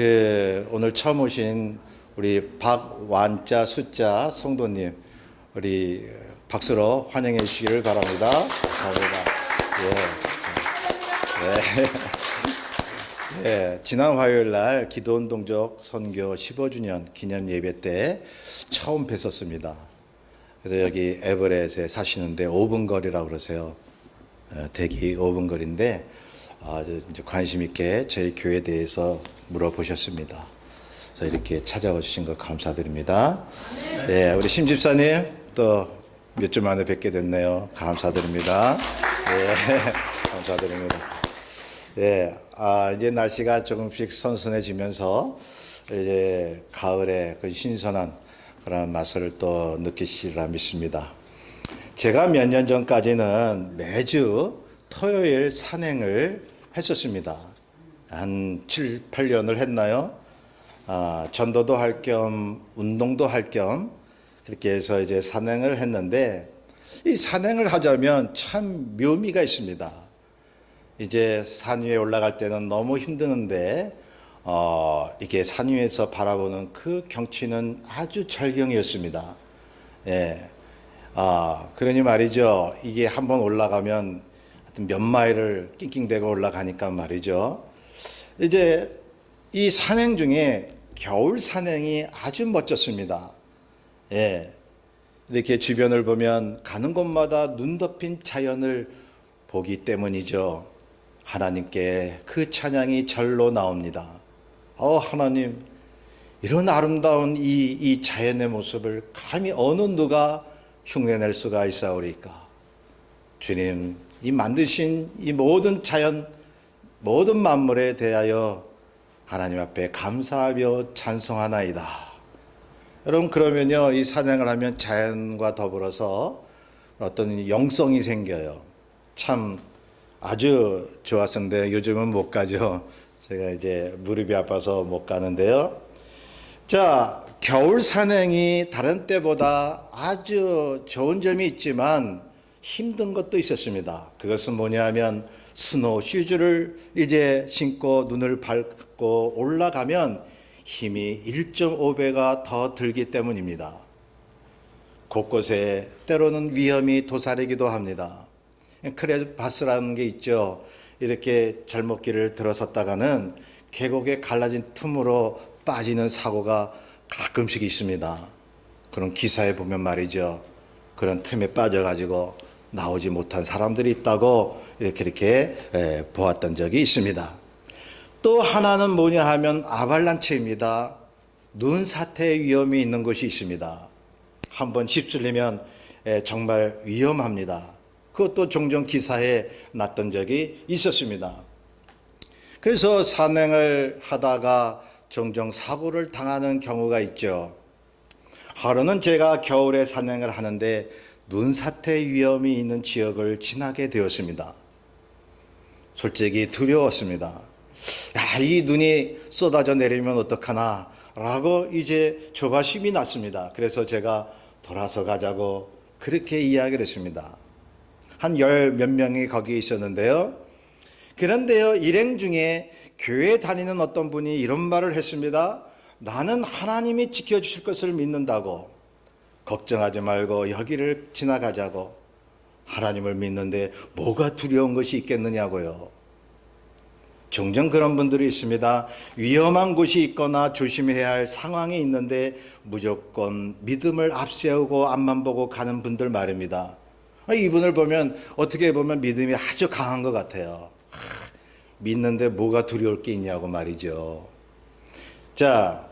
오늘 처음 오신 우리 박완자 숫자 성도님, 우리 박수로 환영해 주시기를 바랍니다. 감사합니다. 지난 화요일 날 기도원 동족 선교 15주년 기념 예배 때 처음 뵀었습니다. 그래서 여기 에버렛에 사시는데 5분 거리라고 그러세요. 대기 5분 거리인데 아주 이제 관심 있게 저희 교회에 대해서 물어보셨습니다. 그래서 이렇게 찾아와 주신 거 감사드립니다. 네, 우리 심 집사님 또 몇 주 만에 뵙게 됐네요. 감사드립니다. 네, 감사드립니다. 네, 이제 날씨가 조금씩 선선해지면서 이제 가을에 그 신선한 그런 맛을 또 느끼시리라 믿습니다. 제가 몇 년 전까지는 매주 토요일 산행을 했었습니다. 한 7, 8년을 했나요? 전도도 할 겸 운동도 할 겸 그렇게 해서 이제 산행을 했는데, 이 산행을 하자면 참 묘미가 있습니다. 이제 산 위에 올라갈 때는 너무 힘드는데 이렇게 산 위에서 바라보는 그 경치는 아주 절경이었습니다. 예. 그러니 말이죠. 이게 한번 올라가면 하여튼 몇 마일을 낑낑대고 올라가니까 말이죠. 이제 이 산행 중에 겨울 산행이 아주 멋졌습니다. 예. 이렇게 주변을 보면 가는 곳마다 눈 덮인 자연을 보기 때문이죠. 하나님께 그 찬양이 절로 나옵니다. 하나님, 이런 아름다운 이 자연의 모습을 감히 어느 누가 흉내낼 수가 있사오리까? 주님, 이 만드신 이 모든 자연, 모든 만물에 대하여 하나님 앞에 감사하며 찬송하나이다. 여러분, 그러면요, 이 산행을 하면 자연과 더불어서 어떤 영성이 생겨요. 참 아주 좋았었는데 요즘은 못 가죠. 제가 이제 무릎이 아파서 못 가는데요. 자, 겨울 산행이 다른 때보다 아주 좋은 점이 있지만 힘든 것도 있었습니다. 그것은 뭐냐 하면 스노우 슈즈를 이제 신고 눈을 밟고 올라가면 힘이 1.5배가 더 들기 때문입니다. 곳곳에 때로는 위험이 도사리기도 합니다. 크레바스라는 게 있죠. 이렇게 잘못길을 들어섰다가는 계곡에 갈라진 틈으로 빠지는 사고가 가끔씩 있습니다. 그런 기사에 보면 말이죠. 그런 틈에 빠져가지고 나오지 못한 사람들이 있다고 이렇게 보았던 적이 있습니다. 또 하나는 뭐냐 하면 아발란체입니다. 눈사태의 위험이 있는 곳이 있습니다. 한번 휩쓸리면 정말 위험합니다. 그것도 종종 기사에 났던 적이 있었습니다. 그래서 산행을 하다가 종종 사고를 당하는 경우가 있죠. 하루는 제가 겨울에 산행을 하는데 눈사태 위험이 있는 지역을 지나게 되었습니다. 솔직히 두려웠습니다. 이 눈이 쏟아져 내리면 어떡하나 라고 이제 조바심이 났습니다. 그래서 제가 돌아서 가자고 그렇게 이야기를 했습니다. 한 열 몇 명이 거기 있었는데요. 그런데요, 일행 중에 교회 다니는 어떤 분이 이런 말을 했습니다. 나는 하나님이 지켜주실 것을 믿는다고. 걱정하지 말고 여기를 지나가자고. 하나님을 믿는데 뭐가 두려운 것이 있겠느냐고요. 종종 그런 분들이 있습니다. 위험한 곳이 있거나 조심해야 할 상황이 있는데 무조건 믿음을 앞세우고 앞만 보고 가는 분들 말입니다. 이분을 보면 어떻게 보면 믿음이 아주 강한 것 같아요. 믿는데 뭐가 두려울 게 있냐고 말이죠. 자,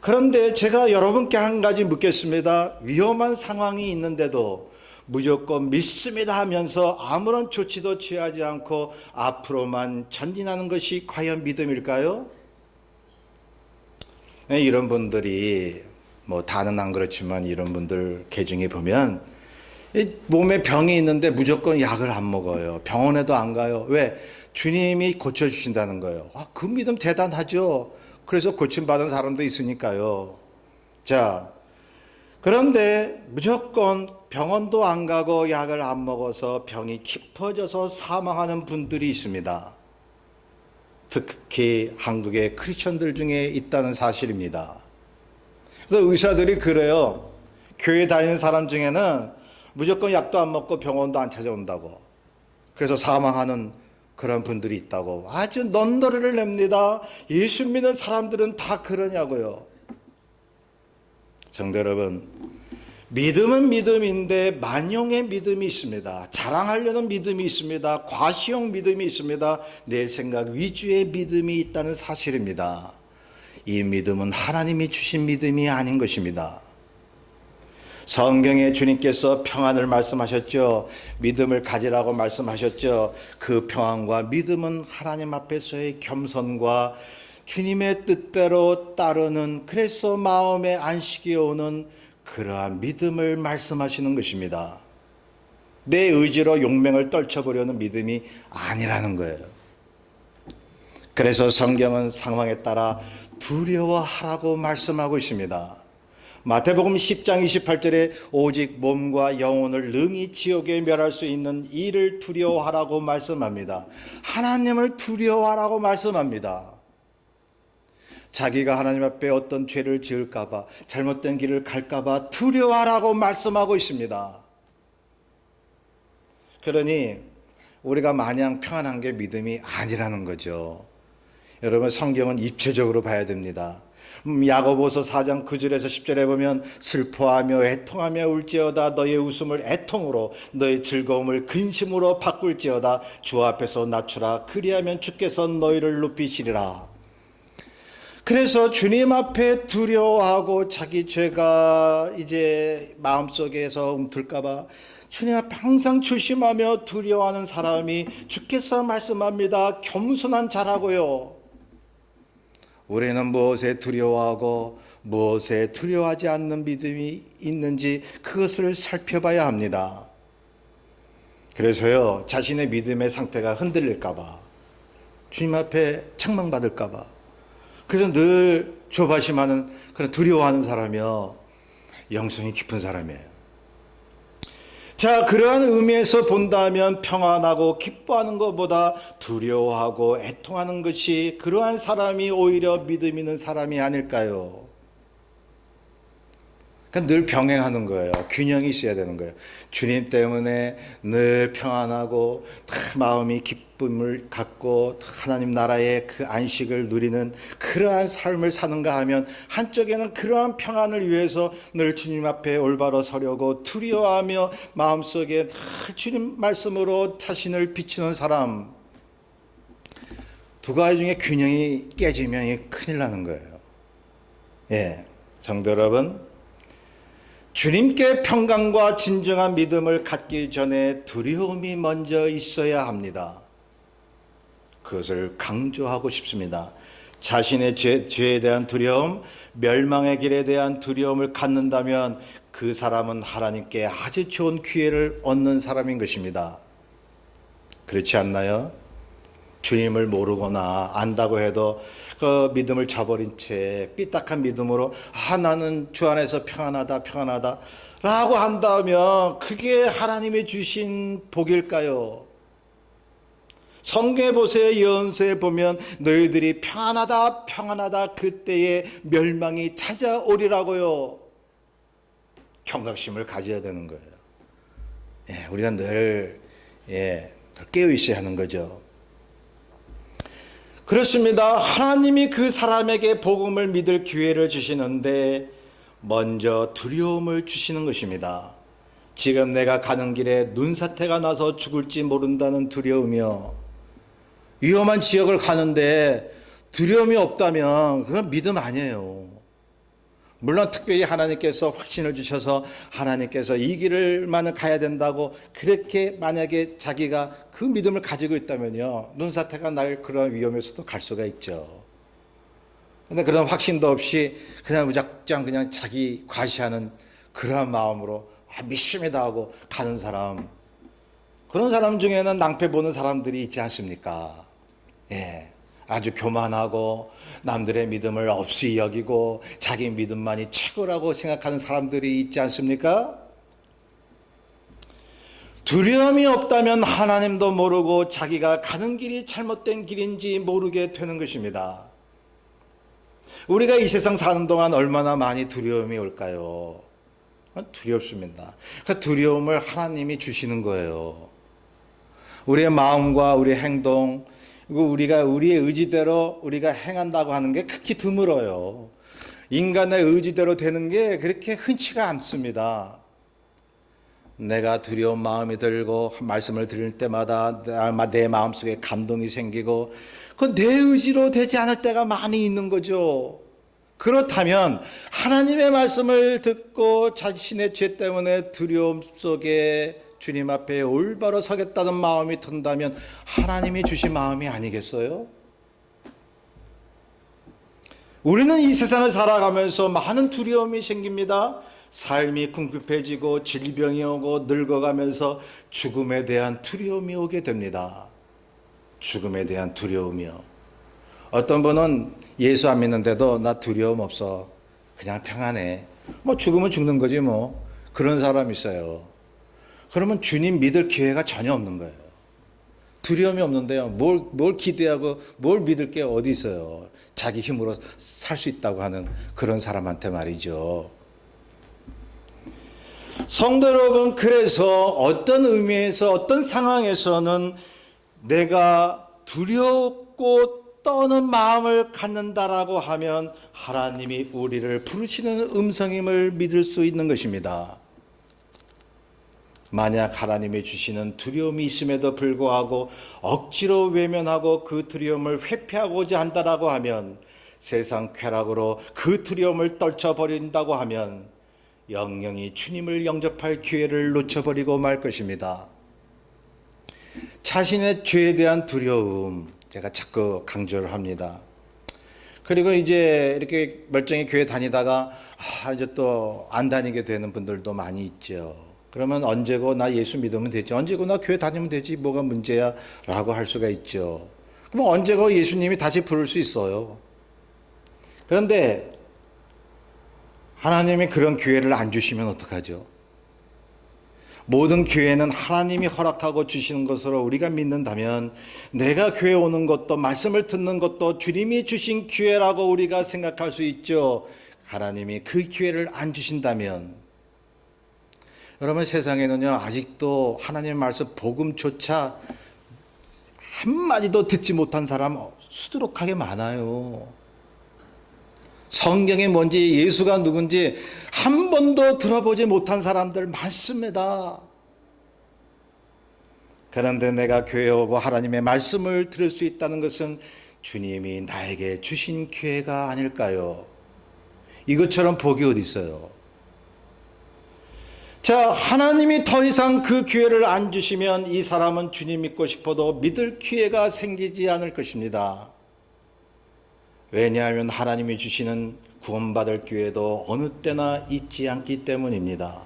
그런데 제가 여러분께 한 가지 묻겠습니다. 위험한 상황이 있는데도 무조건 믿습니다 하면서 아무런 조치도 취하지 않고 앞으로만 전진하는 것이 과연 믿음일까요? 이런 분들이 다는 안 그렇지만 이런 분들 계중에 보면 몸에 병이 있는데 무조건 약을 안 먹어요. 병원에도 안 가요. 왜? 주님이 고쳐주신다는 거예요. 그 믿음 대단하죠. 그래서 고침받은 사람도 있으니까요. 자, 그런데 무조건 병원도 안 가고 약을 안 먹어서 병이 깊어져서 사망하는 분들이 있습니다. 특히 한국의 크리스천들 중에 있다는 사실입니다. 그래서 의사들이 그래요. 교회 다니는 사람 중에는 무조건 약도 안 먹고 병원도 안 찾아온다고. 그래서 사망하는 그런 분들이 있다고 아주 넌더리를 냅니다. 예수 믿는 사람들은 다 그러냐고요. 성도 여러분, 믿음은 믿음인데 만용의 믿음이 있습니다. 자랑하려는 믿음이 있습니다. 과시용 믿음이 있습니다. 내 생각 위주의 믿음이 있다는 사실입니다. 이 믿음은 하나님이 주신 믿음이 아닌 것입니다. 성경에 주님께서 평안을 말씀하셨죠. 믿음을 가지라고 말씀하셨죠. 그 평안과 믿음은 하나님 앞에서의 겸손과 주님의 뜻대로 따르는, 그래서 마음의 안식이 오는 그러한 믿음을 말씀하시는 것입니다. 내 의지로 용맹을 떨쳐보려는 믿음이 아니라는 거예요. 그래서 성경은 상황에 따라 두려워하라고 말씀하고 있습니다. 마태복음 10장 28절에 오직 몸과 영혼을 능히 지옥에 멸할 수 있는 이를 두려워하라고 말씀합니다. 하나님을 두려워하라고 말씀합니다. 자기가 하나님 앞에 어떤 죄를 지을까 봐, 잘못된 길을 갈까 봐 두려워하라고 말씀하고 있습니다. 그러니 우리가 마냥 평안한 게 믿음이 아니라는 거죠. 여러분, 성경은 입체적으로 봐야 됩니다. 야고보서 4장 9절에서 10절에 보면 슬퍼하며 애통하며 울지어다 너의 웃음을 애통으로 너의 즐거움을 근심으로 바꿀지어다 주 앞에서 낮추라 그리하면 주께서 너희를 높이시리라. 그래서 주님 앞에 두려워하고 자기 죄가 이제 마음속에서 움틀까 봐 주님 앞에 항상 조심하며 두려워하는 사람이 주께서 말씀합니다. 겸손한 자라고요. 우리는 무엇에 두려워하고 무엇에 두려워하지 않는 믿음이 있는지 그것을 살펴봐야 합니다. 그래서요, 자신의 믿음의 상태가 흔들릴까 봐, 주님 앞에 책망받을까 봐, 그래서 늘 조바심하는, 그런 두려워하는 사람이요, 영성이 깊은 사람이에요. 자, 그러한 의미에서 본다면 평안하고 기뻐하는 것보다 두려워하고 애통하는 것이 그러한 사람이 오히려 믿음 있는 사람이 아닐까요? 그러니까 늘 병행하는 거예요. 균형이 있어야 되는 거예요. 주님 때문에 늘 평안하고 마음이 기쁨을 갖고 하나님 나라의 그 안식을 누리는 그러한 삶을 사는가 하면, 한쪽에는 그러한 평안을 위해서 늘 주님 앞에 올바로 서려고 두려워하며 마음속에 늘 주님 말씀으로 자신을 비추는 사람, 두 가지 중에 균형이 깨지면 큰일 나는 거예요. 예, 성도 여러분, 주님께 평강과 진정한 믿음을 갖기 전에 두려움이 먼저 있어야 합니다. 그것을 강조하고 싶습니다. 자신의 죄에 대한 두려움, 멸망의 길에 대한 두려움을 갖는다면 그 사람은 하나님께 아주 좋은 기회를 얻는 사람인 것입니다. 그렇지 않나요? 주님을 모르거나 안다고 해도 그 믿음을 저버린 채 삐딱한 믿음으로 나는 주 안에서 평안하다 라고 한다면 그게 하나님이 주신 복일까요? 성경에 보세요. 예언서에 보면 너희들이 평안하다 그때에 멸망이 찾아오리라고요. 경각심을 가져야 되는 거예요. 예, 우리가 늘 깨어 있어야 하는 거죠. 그렇습니다. 하나님이 그 사람에게 복음을 믿을 기회를 주시는데 먼저 두려움을 주시는 것입니다. 지금 내가 가는 길에 눈사태가 나서 죽을지 모른다는 두려움이요. 위험한 지역을 가는데 두려움이 없다면 그건 믿음 아니에요. 물론 특별히 하나님께서 확신을 주셔서 하나님께서 이 길을만 가야 된다고 그렇게 만약에 자기가 그 믿음을 가지고 있다면요, 눈사태가 날 그런 위험에서도 갈 수가 있죠. 근데 그런 확신도 없이 그냥 무작정 그냥 자기 과시하는 그러한 마음으로 믿습니다 하고 가는 사람, 그런 사람 중에는 낭패 보는 사람들이 있지 않습니까? 예. 아주 교만하고 남들의 믿음을 없이 여기고 자기 믿음만이 최고라고 생각하는 사람들이 있지 않습니까? 두려움이 없다면 하나님도 모르고 자기가 가는 길이 잘못된 길인지 모르게 되는 것입니다. 우리가 이 세상 사는 동안 얼마나 많이 두려움이 올까요? 두렵습니다. 그 두려움을 하나님이 주시는 거예요. 우리의 마음과 우리의 행동, 그리고 우리가 우리의 의지대로 우리가 행한다고 하는 게 극히 드물어요. 인간의 의지대로 되는 게 그렇게 흔치가 않습니다. 내가 두려운 마음이 들고 말씀을 들을 때마다 내 마음속에 감동이 생기고 그 내 의지로 되지 않을 때가 많이 있는 거죠. 그렇다면 하나님의 말씀을 듣고 자신의 죄 때문에 두려움 속에 주님 앞에 올바로 서겠다는 마음이 든다면 하나님이 주신 마음이 아니겠어요? 우리는 이 세상을 살아가면서 많은 두려움이 생깁니다. 삶이 궁핍해지고 질병이 오고 늙어가면서 죽음에 대한 두려움이 오게 됩니다. 죽음에 대한 두려움이요. 어떤 분은 예수 안 믿는데도 나 두려움 없어. 그냥 평안해. 뭐 죽으면 죽는 거지 뭐. 그런 사람이 있어요. 그러면 주님 믿을 기회가 전혀 없는 거예요. 두려움이 없는데요. 뭘 기대하고 뭘 믿을 게 어디 있어요. 자기 힘으로 살 수 있다고 하는 그런 사람한테 말이죠. 성도 여러분, 그래서 어떤 의미에서 어떤 상황에서는 내가 두렵고 떠는 마음을 갖는다라고 하면 하나님이 우리를 부르시는 음성임을 믿을 수 있는 것입니다. 만약 하나님이 주시는 두려움이 있음에도 불구하고 억지로 외면하고 그 두려움을 회피하고자 한다라고 하면, 세상 쾌락으로 그 두려움을 떨쳐버린다고 하면 영영이 주님을 영접할 기회를 놓쳐버리고 말 것입니다. 자신의 죄에 대한 두려움, 제가 자꾸 강조를 합니다. 그리고 이제 이렇게 멀쩡히 교회 다니다가 이제 또 안 다니게 되는 분들도 많이 있죠. 그러면 언제고 나 예수 믿으면 되지, 언제고 나 교회 다니면 되지, 뭐가 문제야 라고 할 수가 있죠. 그럼 언제고 예수님이 다시 부를 수 있어요. 그런데 하나님이 그런 기회를 안 주시면 어떡하죠? 모든 기회는 하나님이 허락하고 주시는 것으로 우리가 믿는다면, 내가 교회 오는 것도 말씀을 듣는 것도 주님이 주신 기회라고 우리가 생각할 수 있죠. 하나님이 그 기회를 안 주신다면, 여러분, 세상에는요 아직도 하나님의 말씀 복음조차 한마디도 듣지 못한 사람 수두룩하게 많아요. 성경이 뭔지 예수가 누군지 한 번도 들어보지 못한 사람들 많습니다. 그런데 내가 교회에 오고 하나님의 말씀을 들을 수 있다는 것은 주님이 나에게 주신 기회가 아닐까요? 이것처럼 복이 어디 있어요? 자, 하나님이 더 이상 그 기회를 안 주시면 이 사람은 주님 믿고 싶어도 믿을 기회가 생기지 않을 것입니다. 왜냐하면 하나님이 주시는 구원받을 기회도 어느 때나 있지 않기 때문입니다.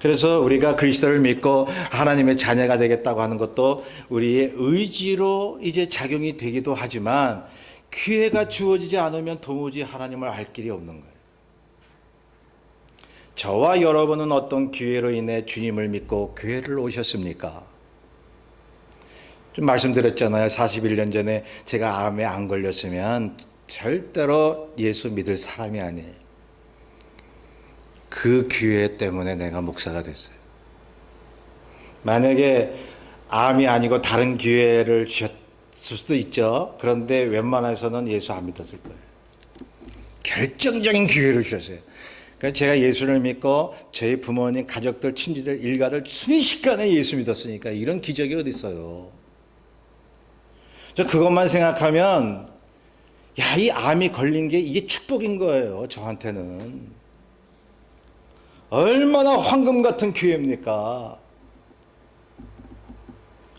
그래서 우리가 그리스도를 믿고 하나님의 자녀가 되겠다고 하는 것도 우리의 의지로 이제 작용이 되기도 하지만, 기회가 주어지지 않으면 도무지 하나님을 알 길이 없는 거예요. 저와 여러분은 어떤 기회로 인해 주님을 믿고 교회를 오셨습니까? 좀 말씀드렸잖아요. 41년 전에 제가 암에 안 걸렸으면 절대로 예수 믿을 사람이 아니에요. 그 기회 때문에 내가 목사가 됐어요. 만약에 암이 아니고 다른 기회를 주셨을 수도 있죠. 그런데 웬만해서는 예수 안 믿었을 거예요. 결정적인 기회를 주셨어요. 그러니까 제가 예수를 믿고 저희 부모님, 가족들, 친지들, 일가들 순식간에 예수 믿었으니까 이런 기적이 어디 있어요. 저 그것만 생각하면 이 암이 걸린 게 이게 축복인 거예요. 저한테는. 얼마나 황금 같은 기회입니까?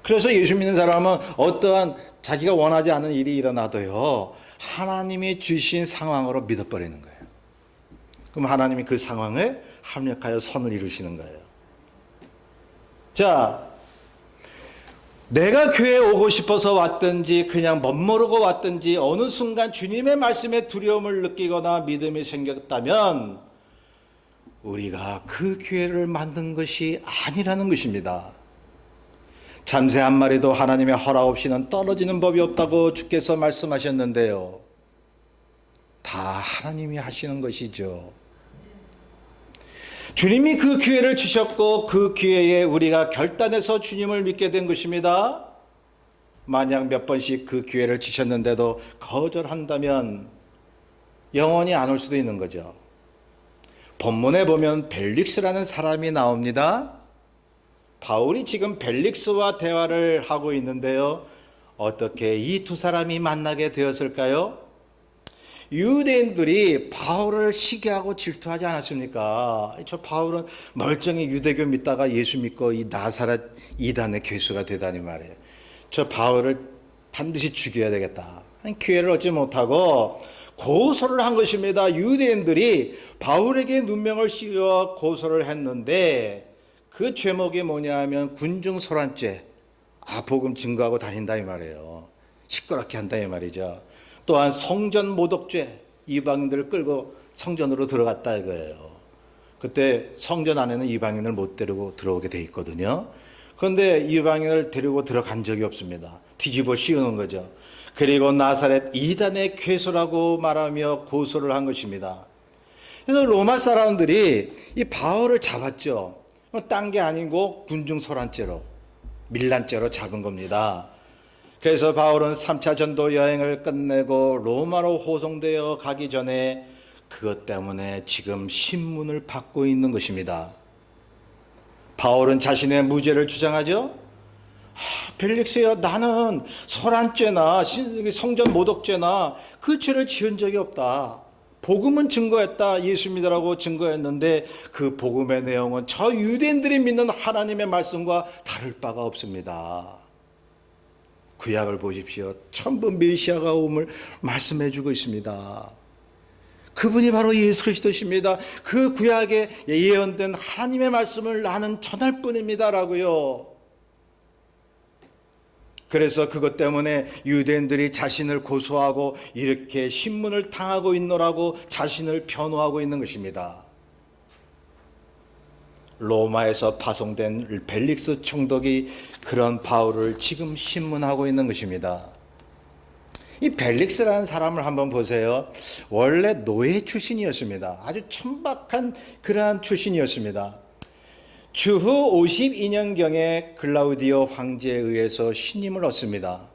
그래서 예수 믿는 사람은 어떠한 자기가 원하지 않은 일이 일어나도요, 하나님이 주신 상황으로 믿어버리는 거예요. 그럼 하나님이 그 상황에 합력하여 선을 이루시는 거예요. 자, 내가 교회에 오고 싶어서 왔든지 그냥 멋모르고 왔든지 어느 순간 주님의 말씀에 두려움을 느끼거나 믿음이 생겼다면 우리가 그 기회를 만든 것이 아니라는 것입니다. 잠새 한 마리도 하나님의 허락 없이는 떨어지는 법이 없다고 주께서 말씀하셨는데요. 다 하나님이 하시는 것이죠. 주님이 그 기회를 주셨고 그 기회에 우리가 결단해서 주님을 믿게 된 것입니다. 만약 몇 번씩 그 기회를 주셨는데도 거절한다면 영원히 안 올 수도 있는 거죠. 본문에 보면 벨릭스라는 사람이 나옵니다. 바울이 지금 벨릭스와 대화를 하고 있는데요. 어떻게 이 두 사람이 만나게 되었을까요? 유대인들이 바울을 시기하고 질투하지 않았습니까? 저 바울은 멀쩡히 유대교 믿다가 예수 믿고 이 나사렛 이단의 괴수가 되다니 말이에요. 저 바울을 반드시 죽여야 되겠다. 기회를 얻지 못하고 고소를 한 것입니다. 유대인들이 바울에게 눈명을 씌워 고소를 했는데 그 죄목이 뭐냐 하면 군중소란죄, 복음 증거하고 다닌다 이 말이에요. 시끄럽게 한다 이 말이죠. 또한 성전 모독죄, 이방인들을 끌고 성전으로 들어갔다 이거예요. 그때 성전 안에는 이방인을 못 데리고 들어오게 돼 있거든요. 그런데 이방인을 데리고 들어간 적이 없습니다. 뒤집어 씌우는 거죠. 그리고 나사렛 이단의 괴수라고 말하며 고소를 한 것입니다. 그래서 로마 사람들이 이 바울을 잡았죠. 딴 게 아니고 군중소란죄로, 밀란죄로 잡은 겁니다. 그래서 바울은 3차 전도 여행을 끝내고 로마로 호송되어 가기 전에 그것 때문에 지금 신문을 받고 있는 것입니다. 바울은 자신의 무죄를 주장하죠. 벨릭스여, 나는 소란죄나 성전 모독죄나 그 죄를 지은 적이 없다. 복음은 증거했다. 예수 믿으라고 증거했는데 그 복음의 내용은 저 유대인들이 믿는 하나님의 말씀과 다를 바가 없습니다. 구약을 보십시오. 전부 메시아가 오음을 말씀해 주고 있습니다. 그분이 바로 예수 그리스도십니다. 그 구약에 예언된 하나님의 말씀을 나는 전할 뿐입니다라고요. 그래서 그것 때문에 유대인들이 자신을 고소하고 이렇게 신문을 당하고 있노라고 자신을 변호하고 있는 것입니다. 로마에서 파송된 벨릭스 총독이 그런 바울을 지금 신문하고 있는 것입니다. 이 벨릭스라는 사람을 한번 보세요. 원래 노예 출신이었습니다. 아주 천박한 그러한 출신이었습니다. 주후 52년경에 글라우디오 황제에 의해서 신임을 얻습니다.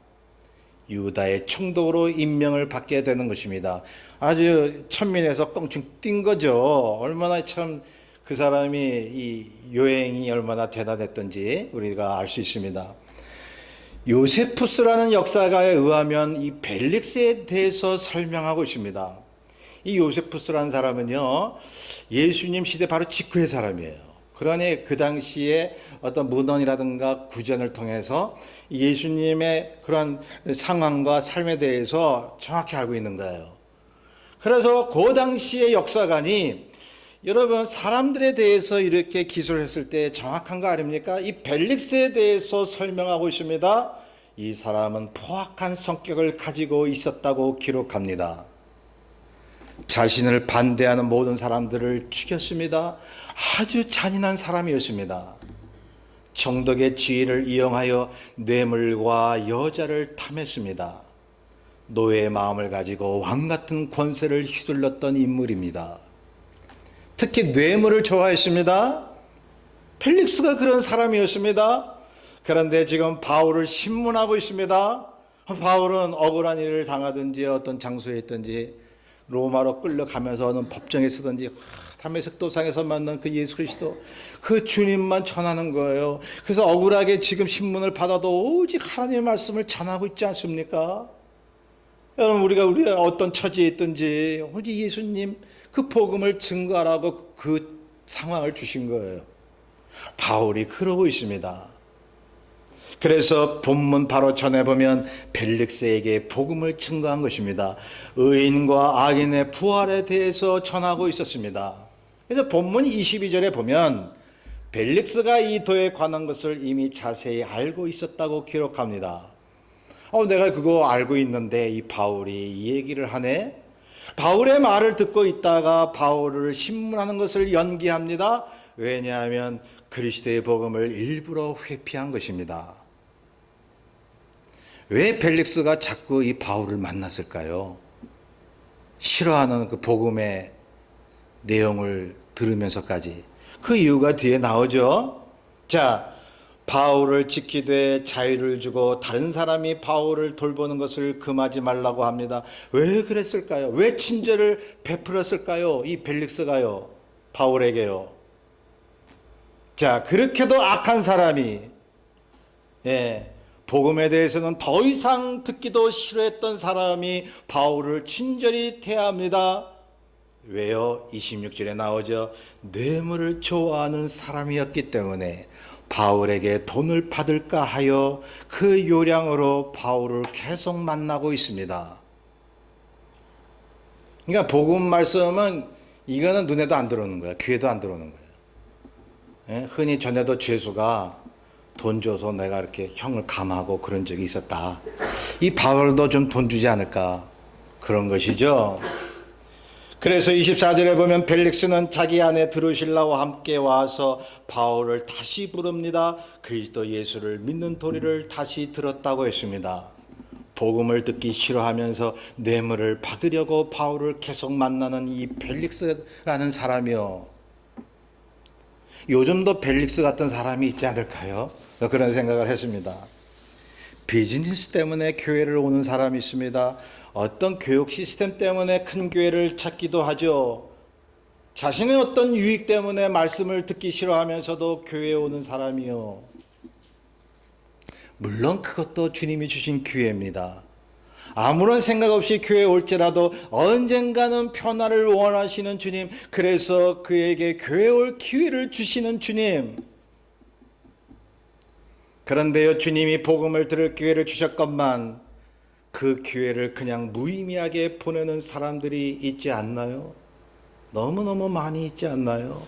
유다의 총독으로 임명을 받게 되는 것입니다. 아주 천민에서 껑충 뛴 거죠. 얼마나 참 그 사람이 이 요행이 얼마나 대단했던지 우리가 알 수 있습니다. 요세푸스라는 역사가에 의하면 이 벨릭스에 대해서 설명하고 있습니다. 이 요세푸스라는 사람은요, 예수님 시대 바로 직후의 사람이에요. 그러니 그 당시에 어떤 문헌이라든가 구전을 통해서 예수님의 그런 상황과 삶에 대해서 정확히 알고 있는 거예요. 그래서 그 당시의 역사관이 여러분 사람들에 대해서 이렇게 기술을 했을 때 정확한 거 아닙니까? 이 벨릭스에 대해서 설명하고 있습니다. 이 사람은 포악한 성격을 가지고 있었다고 기록합니다. 자신을 반대하는 모든 사람들을 죽였습니다. 아주 잔인한 사람이었습니다. 정덕의 지위를 이용하여 뇌물과 여자를 탐했습니다. 노예의 마음을 가지고 왕 같은 권세를 휘둘렀던 인물입니다. 특히 뇌물을 좋아했습니다. 펠릭스가 그런 사람이었습니다. 그런데 지금 바울을 신문하고 있습니다. 바울은 억울한 일을 당하든지 어떤 장소에 있든지 로마로 끌려가면서는 법정에 서든지 담에색 도상에서 만난 그 예수 그리스도 그 주님만 전하는 거예요. 그래서 억울하게 지금 신문을 받아도 오직 하나님의 말씀을 전하고 있지 않습니까? 여러분 우리가 어떤 처지에 있든지 오직 예수님 그 복음을 증거하라고 그 상황을 주신 거예요. 바울이 그러고 있습니다. 그래서 본문 바로 전해보면 벨릭스에게 복음을 증거한 것입니다. 의인과 악인의 부활에 대해서 전하고 있었습니다. 그래서 본문 22절에 보면 벨릭스가 이 도에 관한 것을 이미 자세히 알고 있었다고 기록합니다. 내가 그거 알고 있는데 이 바울이 이 얘기를 하네? 바울의 말을 듣고 있다가 바울을 신문하는 것을 연기합니다. 왜냐하면 그리스도의 복음을 일부러 회피한 것입니다. 왜 벨릭스가 자꾸 이 바울을 만났을까요? 싫어하는 그 복음의 내용을 들으면서까지. 그 이유가 뒤에 나오죠. 자, 바울을 지키되 자유를 주고 다른 사람이 바울을 돌보는 것을 금하지 말라고 합니다. 왜 그랬을까요? 왜 친절을 베풀었을까요? 이 벨릭스가요, 바울에게요. 자, 그렇게도 악한 사람이, 복음에 대해서는 더 이상 듣기도 싫어했던 사람이 바울을 친절히 대합니다. 왜요? 26절에 나오죠. 뇌물을 좋아하는 사람이었기 때문에 바울에게 돈을 받을까 하여 그 요량으로 바울을 계속 만나고 있습니다. 그러니까 복음 말씀은 이거는 눈에도 안 들어오는 거야. 귀에도 안 들어오는 거야. 흔히 전에도 죄수가 돈 줘서 내가 이렇게 형을 감하고 그런 적이 있었다. 이 바울도 좀 돈 주지 않을까, 그런 것이죠. 그래서 24절에 보면 벨릭스는 자기 안에 들으시려고 함께 와서 바울을 다시 부릅니다. 그리스도 예수를 믿는 도리를 다시 들었다고 했습니다. 복음을 듣기 싫어하면서 뇌물을 받으려고 바울을 계속 만나는 이 벨릭스라는 사람이요, 요즘도 벨릭스 같은 사람이 있지 않을까요? 그런 생각을 했습니다. 비즈니스 때문에 교회를 오는 사람이 있습니다. 어떤 교육 시스템 때문에 큰 교회를 찾기도 하죠. 자신의 어떤 유익 때문에 말씀을 듣기 싫어하면서도 교회에 오는 사람이요. 물론 그것도 주님이 주신 기회입니다. 아무런 생각 없이 교회에 올지라도 언젠가는 변화를 원하시는 주님, 그래서 그에게 교회에 올 기회를 주시는 주님. 그런데요, 주님이 복음을 들을 기회를 주셨건만 그 기회를 그냥 무의미하게 보내는 사람들이 있지 않나요? 너무너무 많이 있지 않나요?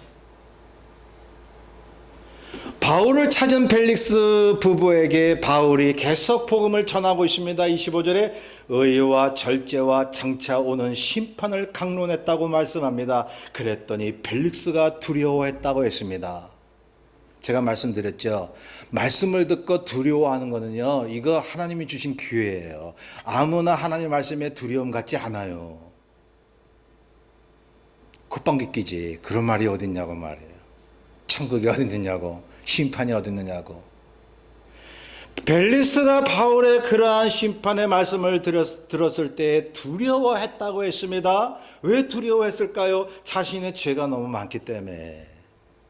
바울을 찾은 벨릭스 부부에게 바울이 계속 복음을 전하고 있습니다. 25절에 의와 절제와 장차 오는 심판을 강론했다고 말씀합니다. 그랬더니 벨릭스가 두려워했다고 했습니다. 제가 말씀드렸죠. 말씀을 듣고 두려워하는 거는요, 이거 하나님이 주신 기회예요. 아무나 하나님 말씀에 두려움 갖지 않아요. 콧방귀 끼지. 그런 말이 어딨냐고 말이에요. 천국이 어딨느냐고, 심판이 어딨느냐고. 벨릭스가 바울의 그러한 심판의 말씀을 들었을 때 두려워했다고 했습니다. 왜 두려워했을까요? 자신의 죄가 너무 많기 때문에,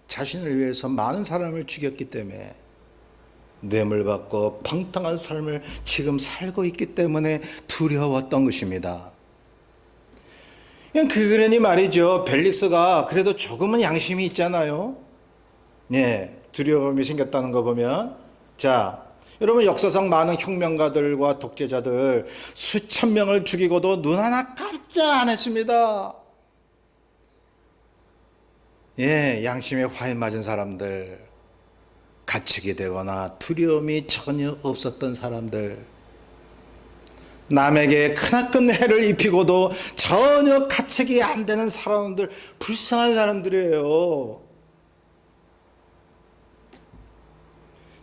자신을 위해서 많은 사람을 죽였기 때문에, 뇌물 받고 방탕한 삶을 지금 살고 있기 때문에 두려웠던 것입니다. 그러니 말이죠, 벨릭스가 그래도 조금은 양심이 있잖아요. 두려움이 생겼다는 거 보면. 자, 여러분, 역사상 많은 혁명가들과 독재자들 수천 명을 죽이고도 눈 하나 깜짝 안 했습니다. 양심에 화에 맞은 사람들, 갇히게 되거나 두려움이 전혀 없었던 사람들, 남에게 크나큰 해를 입히고도 전혀 가책이 안 되는 사람들, 불쌍한 사람들이에요.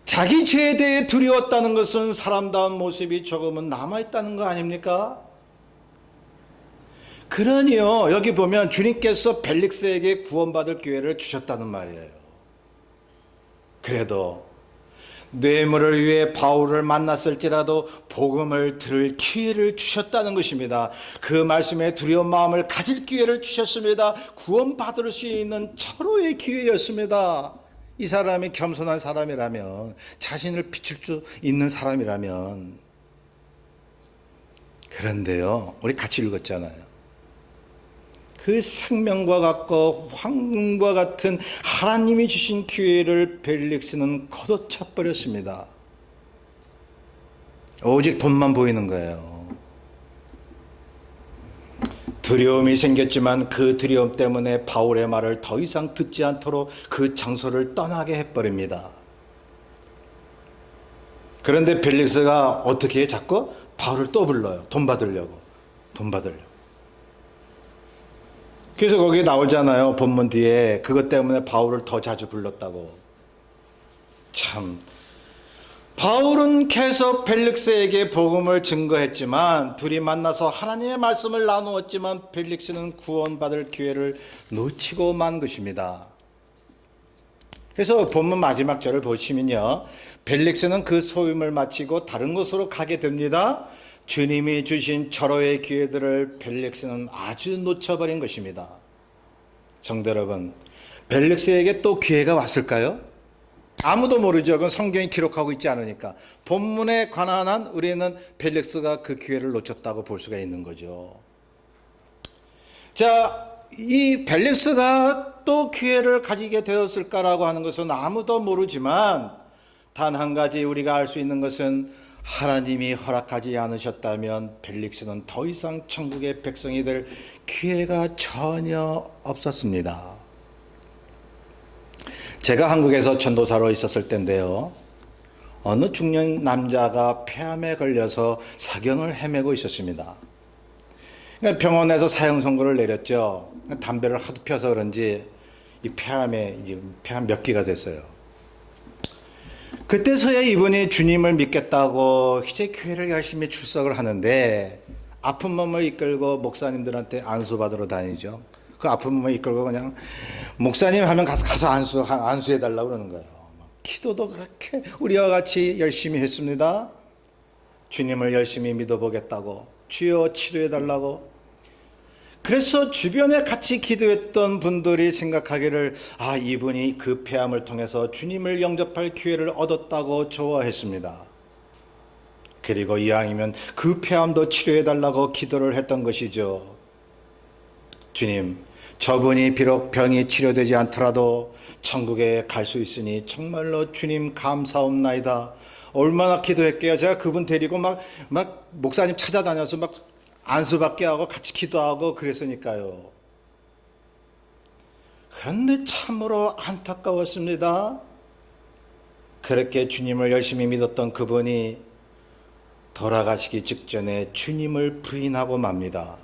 자기 죄에 대해 두려웠다는 것은 사람다운 모습이 조금은 남아있다는 거 아닙니까? 그러니요, 여기 보면 주님께서 벨릭스에게 구원받을 기회를 주셨다는 말이에요. 그래도 뇌물을 위해 바울을 만났을지라도 복음을 들을 기회를 주셨다는 것입니다. 그 말씀에 두려운 마음을 가질 기회를 주셨습니다. 구원받을 수 있는 철호의 기회였습니다. 이 사람이 겸손한 사람이라면, 자신을 비출 수 있는 사람이라면. 그런데요, 우리 같이 읽었잖아요. 그 생명과 같고 황금과 같은 하나님이 주신 기회를 벨릭스는 걷어차 버렸습니다. 오직 돈만 보이는 거예요. 두려움이 생겼지만 그 두려움 때문에 바울의 말을 더 이상 듣지 않도록 그 장소를 떠나게 해버립니다. 그런데 벨릭스가 어떻게 자꾸 바울을 또 불러요. 돈 받으려고. 그래서 거기 나오잖아요. 본문 뒤에 그것 때문에 바울을 더 자주 불렀다고. 참, 바울은 계속 벨릭스에게 복음을 증거했지만 둘이 만나서 하나님의 말씀을 나누었지만 벨릭스는 구원받을 기회를 놓치고 만 것입니다. 그래서 본문 마지막 절을 보시면요, 벨릭스는 그 소임을 마치고 다른 곳으로 가게 됩니다. 주님이 주신 절호의 기회들을 벨릭스는 아주 놓쳐버린 것입니다. 성도 여러분, 벨릭스에게 또 기회가 왔을까요? 아무도 모르죠. 그건 성경이 기록하고 있지 않으니까. 본문에 관한 한 우리는 벨릭스가 그 기회를 놓쳤다고 볼 수가 있는 거죠. 자, 이 벨릭스가 또 기회를 가지게 되었을까라고 하는 것은 아무도 모르지만 단 한 가지 우리가 알 수 있는 것은 하나님이 허락하지 않으셨다면 벨릭스는 더 이상 천국의 백성이 될 기회가 전혀 없었습니다. 제가 한국에서 전도사로 있었을 때인데요, 어느 중년 남자가 폐암에 걸려서 사경을 헤매고 있었습니다. 병원에서 사형 선고를 내렸죠. 담배를 하도 펴서 그런지 이 폐암에 이제 폐암 몇 기가 됐어요. 그때서야 이분이 주님을 믿겠다고 이제 교회를 열심히 출석을 하는데 아픈 몸을 이끌고 목사님들한테 안수받으러 다니죠. 그 아픈 몸을 이끌고 그냥 목사님 하면 가서 안수해달라고 그러는 거예요. 기도도 그렇게 우리와 같이 열심히 했습니다. 주님을 열심히 믿어보겠다고, 주여 치료해달라고. 그래서 주변에 같이 기도했던 분들이 생각하기를 이분이 그 폐암을 통해서 주님을 영접할 기회를 얻었다고 좋아했습니다. 그리고 이왕이면 그 폐암도 치료해달라고 기도를 했던 것이죠. 주님, 저분이 비록 병이 치료되지 않더라도 천국에 갈 수 있으니 정말로 주님 감사옵나이다. 얼마나 기도했게요. 제가 그분 데리고 막 목사님 찾아다녀서 막 안수받게 하고 같이 기도하고 그랬으니까요. 그런데 참으로 안타까웠습니다. 그렇게 주님을 열심히 믿었던 그분이 돌아가시기 직전에 주님을 부인하고 맙니다.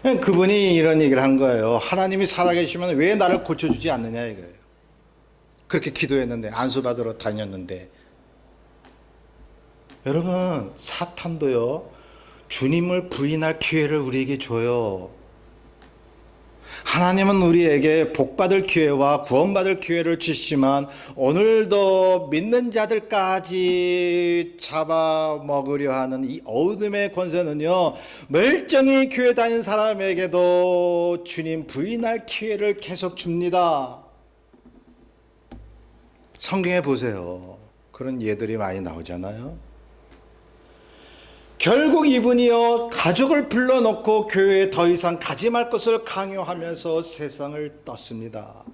그분이 이런 얘기를 한 거예요. 하나님이 살아계시면 왜 나를 고쳐주지 않느냐 이거예요. 그렇게 기도했는데, 안수받으러 다녔는데. 여러분, 사탄도요, 주님을 부인할 기회를 우리에게 줘요. 하나님은 우리에게 복받을 기회와 구원받을 기회를 주시지만 오늘도 믿는 자들까지 잡아먹으려 하는 이 어둠의 권세는요, 멀쩡히 교회 다니는 사람에게도 주님 부인할 기회를 계속 줍니다. 성경에 보세요. 그런 예들이 많이 나오잖아요. 결국 이분이요, 가족을 불러놓고 교회에 더 이상 가지 말 것을 강요하면서 세상을 떴습니다.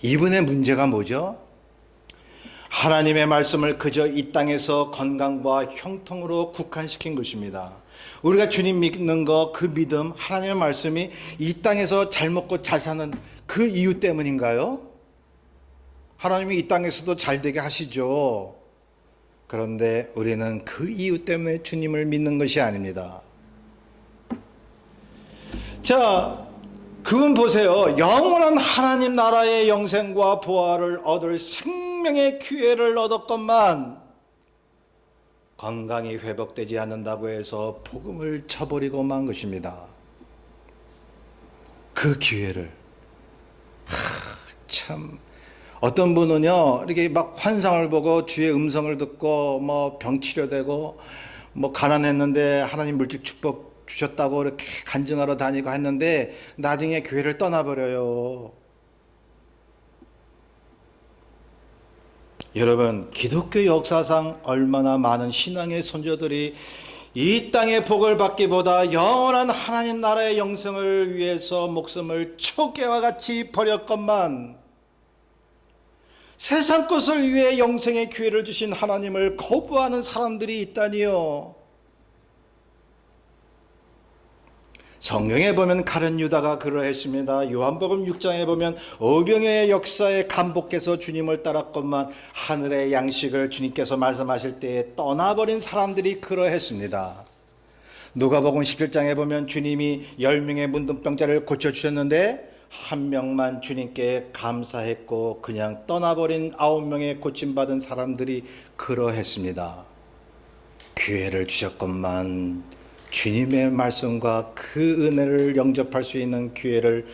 이분의 문제가 뭐죠? 하나님의 말씀을 그저 이 땅에서 건강과 형통으로 국한시킨 것입니다. 우리가 주님 믿는 거, 그 믿음, 하나님의 말씀이 이 땅에서 잘 먹고 잘 사는 그 이유 때문인가요? 하나님이 이 땅에서도 잘 되게 하시죠. 그런데 우리는 그 이유 때문에 주님을 믿는 것이 아닙니다. 자, 그분 보세요. 영원한 하나님 나라의 영생과 보화를 얻을 생명의 기회를 얻었건만 건강이 회복되지 않는다고 해서 복음을 쳐버리고 만 것입니다. 그 기회를. 참, 어떤 분은요, 이렇게 막 환상을 보고 주의 음성을 듣고 뭐 병 치료되고 뭐 가난했는데 하나님 물질 축복 주셨다고 이렇게 간증하러 다니고 했는데 나중에 교회를 떠나버려요. 여러분, 기독교 역사상 얼마나 많은 신앙의 선조들이 이 땅의 복을 받기보다 영원한 하나님 나라의 영생을 위해서 목숨을 초계와 같이 버렸건만 세상 것을 위해 영생의 기회를 주신 하나님을 거부하는 사람들이 있다니요. 성경에 보면 가룟 유다가 그러했습니다. 요한복음 6장에 보면 오병이어의 역사에 감복해서 주님을 따랐건만 하늘의 양식을 주님께서 말씀하실 때에 떠나버린 사람들이 그러했습니다. 누가복음 17장에 보면 주님이 10명의 문둥병자를 고쳐주셨는데 한 명만 주님께 감사했고 그냥 떠나버린 9명의 고침받은 사람들이 그러했습니다. 기회를 주셨건만 주님의 말씀과 그 은혜를 영접할 수 있는 기회를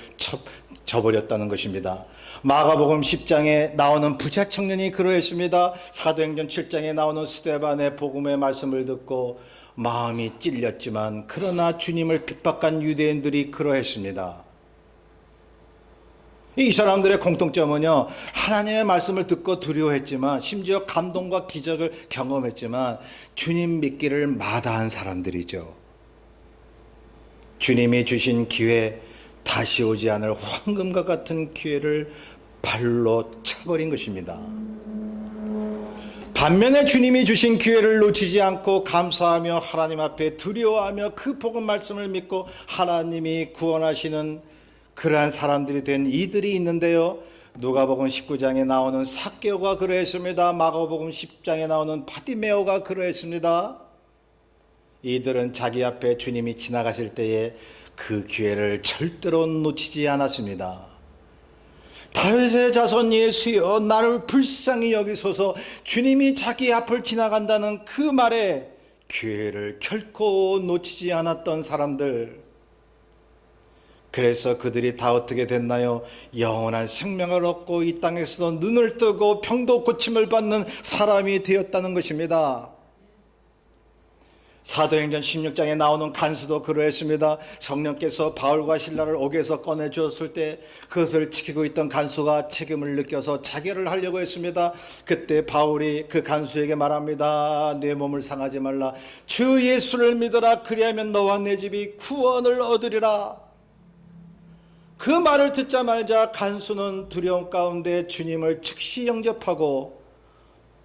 저버렸다는 것입니다. 마가복음 10장에 나오는 부자 청년이 그러했습니다. 사도행전 7장에 나오는 스데반의 복음의 말씀을 듣고 마음이 찔렸지만 그러나 주님을 핍박한 유대인들이 그러했습니다. 이 사람들의 공통점은요, 하나님의 말씀을 듣고 두려워했지만 심지어 감동과 기적을 경험했지만 주님 믿기를 마다한 사람들이죠. 주님이 주신 기회, 다시 오지 않을 황금과 같은 기회를 발로 차버린 것입니다. 반면에 주님이 주신 기회를 놓치지 않고 감사하며 하나님 앞에 두려워하며 그 복음 말씀을 믿고 하나님이 구원하시는 그러한 사람들이 된 이들이 있는데요. 누가복음 19장에 나오는 삭개오가 그러했습니다. 마가복음 10장에 나오는 바디메오가 그러했습니다. 이들은 자기 앞에 주님이 지나가실 때에 그 기회를 절대로 놓치지 않았습니다. 다윗의 자손 예수여 나를 불쌍히 여기소서. 주님이 자기 앞을 지나간다는 그 말에 기회를 결코 놓치지 않았던 사람들, 그래서 그들이 다 어떻게 됐나요? 영원한 생명을 얻고 이 땅에서도 눈을 뜨고 병도 고침을 받는 사람이 되었다는 것입니다. 사도행전 16장에 나오는 간수도 그러했습니다. 성령께서 바울과 실라를 옥에서 꺼내주었을 때 그것을 지키고 있던 간수가 책임을 느껴서 자결을 하려고 했습니다. 그때 바울이 그 간수에게 말합니다. 내 몸을 상하지 말라. 주 예수를 믿어라. 그리하면 너와 내 집이 구원을 얻으리라. 그 말을 듣자마자 간수는 두려움 가운데 주님을 즉시 영접하고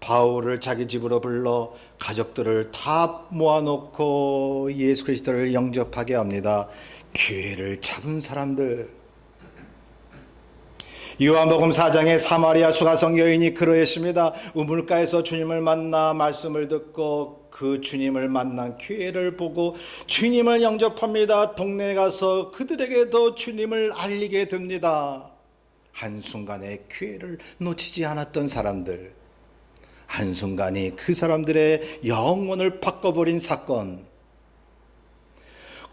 바울을 자기 집으로 불러 가족들을 다 모아놓고 예수 그리스도를 영접하게 합니다. 기회를 잡은 사람들. 요한복음 4장에 사마리아 수가성 여인이 그러했습니다. 우물가에서 주님을 만나 말씀을 듣고 그 주님을 만난 기회를 보고 주님을 영접합니다. 동네에 가서 그들에게도 주님을 알리게 됩니다. 한순간에 기회를 놓치지 않았던 사람들, 한순간이 그 사람들의 영혼을 바꿔버린 사건,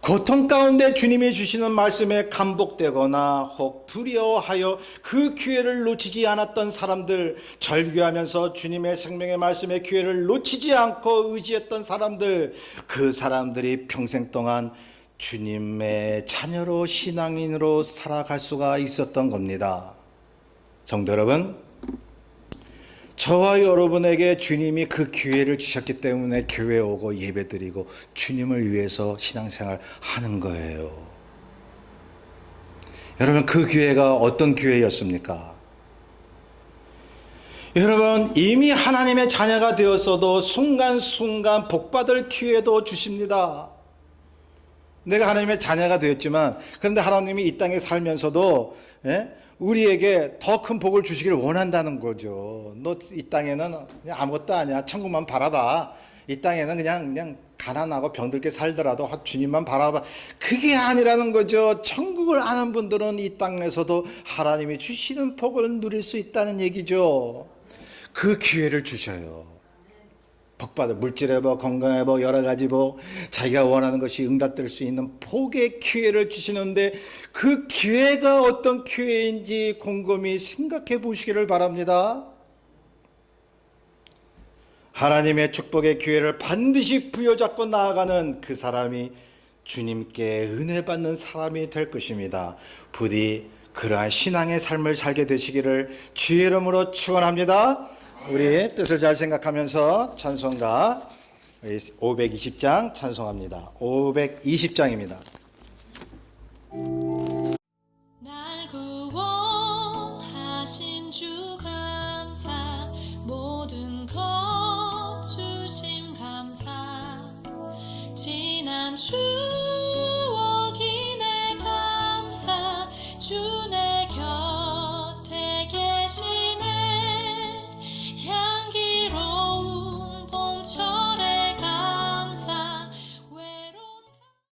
고통 가운데 주님이 주시는 말씀에 감복되거나 혹 두려워하여 그 기회를 놓치지 않았던 사람들, 절규하면서 주님의 생명의 말씀의 기회를 놓치지 않고 의지했던 사람들, 그 사람들이 평생 동안 주님의 자녀로 신앙인으로 살아갈 수가 있었던 겁니다. 성도 여러분, 저와 여러분에게 주님이 그 기회를 주셨기 때문에 교회에 오고 예배드리고 주님을 위해서 신앙생활 하는 거예요. 여러분, 그 기회가 어떤 기회였습니까? 여러분, 이미 하나님의 자녀가 되었어도 순간순간 복받을 기회도 주십니다. 내가 하나님의 자녀가 되었지만, 그런데 하나님이 이 땅에 살면서도 우리에게 더 큰 복을 주시기를 원한다는 거죠. 너 이 땅에는 그냥 아무것도 아니야. 천국만 바라봐. 이 땅에는 그냥 가난하고 병들게 살더라도 주님만 바라봐. 그게 아니라는 거죠. 천국을 아는 분들은 이 땅에서도 하나님이 주시는 복을 누릴 수 있다는 얘기죠. 그 기회를 주셔요. 복받을 물질의 복, 건강의 복, 여러 가지 복, 자기가 원하는 것이 응답될 수 있는 복의 기회를 주시는데 그 기회가 어떤 기회인지 곰곰이 생각해 보시기를 바랍니다. 하나님의 축복의 기회를 반드시 부여잡고 나아가는 그 사람이 주님께 은혜 받는 사람이 될 것입니다. 부디 그러한 신앙의 삶을 살게 되시기를 주의 이름으로 축원합니다. 우리 뜻을 잘 생각하면서 찬송가 520장 찬송합니다. 520장입니다.